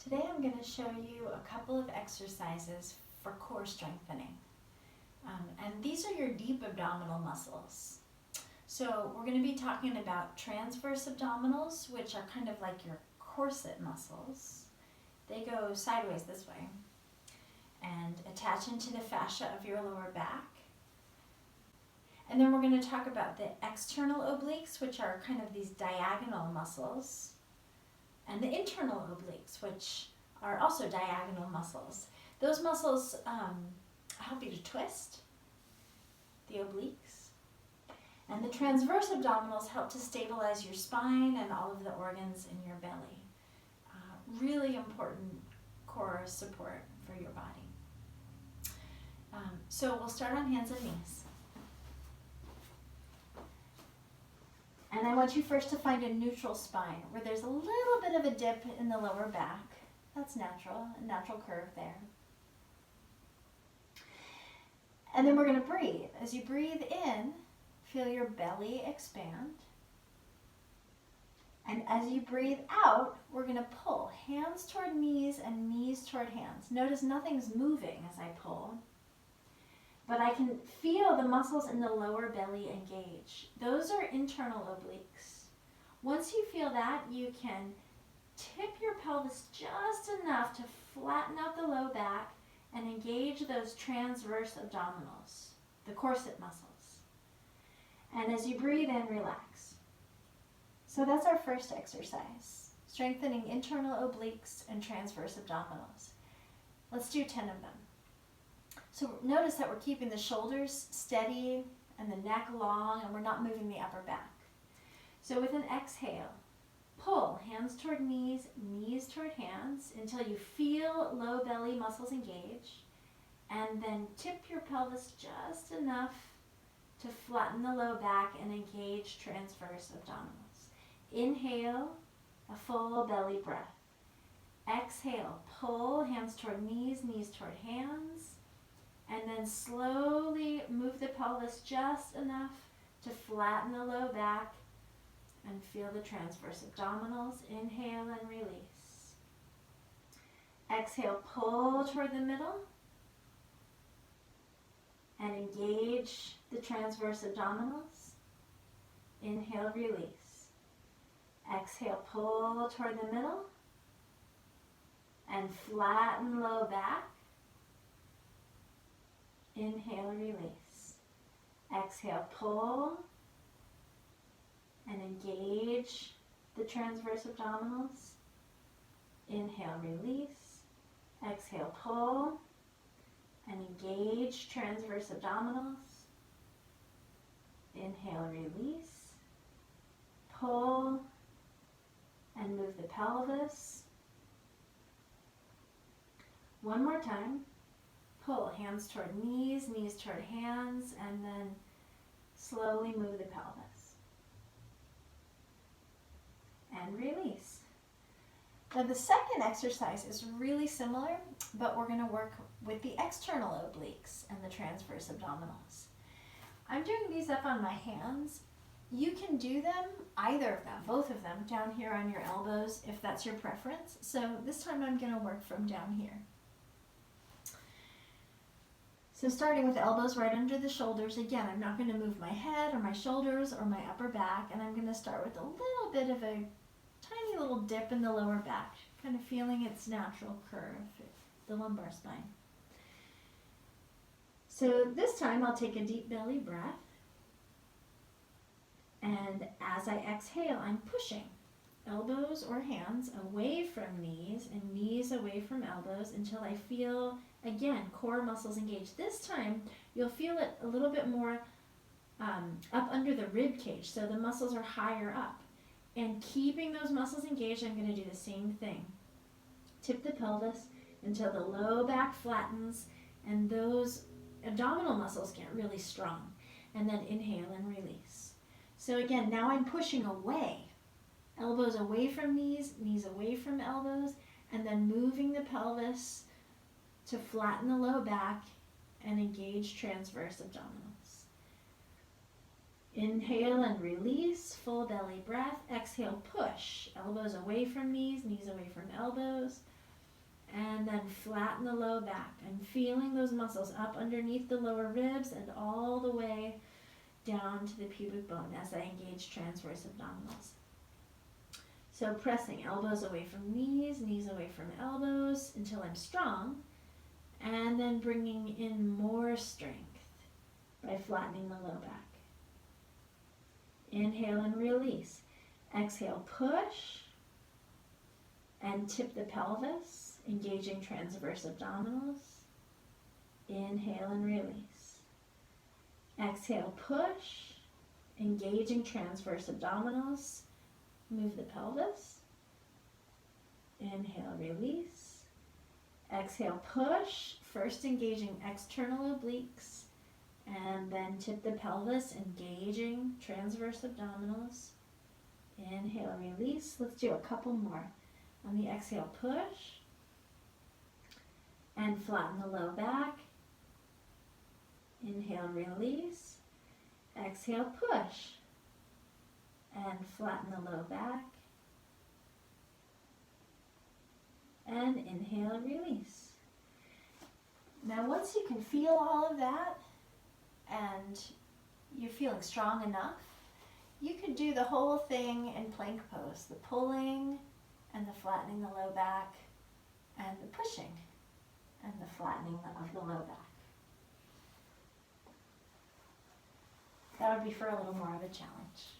Today I'm going to show you a couple of exercises for core strengthening. And these are your deep abdominal muscles. So we're going to be talking about transverse abdominals, which are kind of like your corset muscles. They go sideways this way and attach into the fascia of your lower back. And then we're going to talk about the external obliques, which are kind of these diagonal muscles, and the internal obliques, which are also diagonal muscles. Those muscles help you to twist, the obliques. And the transverse abdominals help to stabilize your spine and all of the organs in your belly. Really important core support for your body. So we'll start on hands and knees. And I want you first to find a neutral spine where there's a little bit of a dip in the lower back. That's natural, a natural curve there. And then we're going to breathe. As you breathe in, feel your belly expand. And as you breathe out, we're going to pull hands toward knees and knees toward hands. Notice nothing's moving as I pull, but I can feel the muscles in the lower belly engage. Those are internal obliques. Once you feel that, you can tip your pelvis just enough to flatten out the low back and engage those transverse abdominals, the corset muscles. And as you breathe in, relax. So that's our first exercise, strengthening internal obliques and transverse abdominals. Let's do 10 of them. So notice that we're keeping the shoulders steady and the neck long, and we're not moving the upper back. So with an exhale, pull hands toward knees, knees toward hands until you feel low belly muscles engage, and then tip your pelvis just enough to flatten the low back and engage transverse abdominals. Inhale, a full belly breath. Exhale, pull hands toward knees, knees toward hands, and then slowly move the pelvis just enough to flatten the low back and feel the transverse abdominals. Inhale and release. Exhale, pull toward the middle and engage the transverse abdominals. Inhale, release. Exhale, pull toward the middle and flatten low back. Inhale, release. Exhale, pull and engage the transverse abdominals. Inhale, release. Exhale, pull and engage transverse abdominals. Inhale, release. Pull and move the pelvis. One more time. Pull hands toward knees, knees toward hands, and then slowly move the pelvis. And release. Now the second exercise is really similar, but we're going to work with the external obliques and the transverse abdominals. I'm doing these up on my hands. You can do them, either of them, both of them, down here on your elbows if that's your preference. So this time I'm going to work from down here. So starting with elbows right under the shoulders, again, I'm not going to move my head or my shoulders or my upper back, and I'm going to start with a little bit of a tiny little dip in the lower back, kind of feeling its natural curve, the lumbar spine. So this time I'll take a deep belly breath, and as I exhale, I'm pushing elbows or hands away from knees and knees away from elbows until I feel, again, core muscles engaged. This time, you'll feel it a little bit more up under the rib cage, so the muscles are higher up. And keeping those muscles engaged, I'm going to do the same thing. Tip the pelvis until the low back flattens and those abdominal muscles get really strong. And then inhale and release. So again, now I'm pushing away. Elbows away from knees, knees away from elbows, and then moving the pelvis to flatten the low back and engage transverse abdominals. Inhale and release, full belly breath. Exhale, push. Elbows away from knees, knees away from elbows. And then flatten the low back. I'm feeling those muscles up underneath the lower ribs and all the way down to the pubic bone as I engage transverse abdominals. So pressing elbows away from knees, knees away from elbows until I'm strong, and then bringing in more strength by flattening the low back. Inhale and release. Exhale, push, and tip the pelvis, engaging transverse abdominals. Inhale and release. Exhale, push, engaging transverse abdominals. Move the pelvis. Inhale, release. Exhale, push, first engaging external obliques, and then tip the pelvis, engaging transverse abdominals. Inhale, release. Let's do a couple more. On the exhale, push, and flatten the low back. Inhale, release. Exhale, push, and flatten the low back. And inhale, release. Now once you can feel all of that and you're feeling strong enough, you could do the whole thing in plank pose, the pulling and the flattening the low back and the pushing and the flattening of the low back. That would be for a little more of a challenge.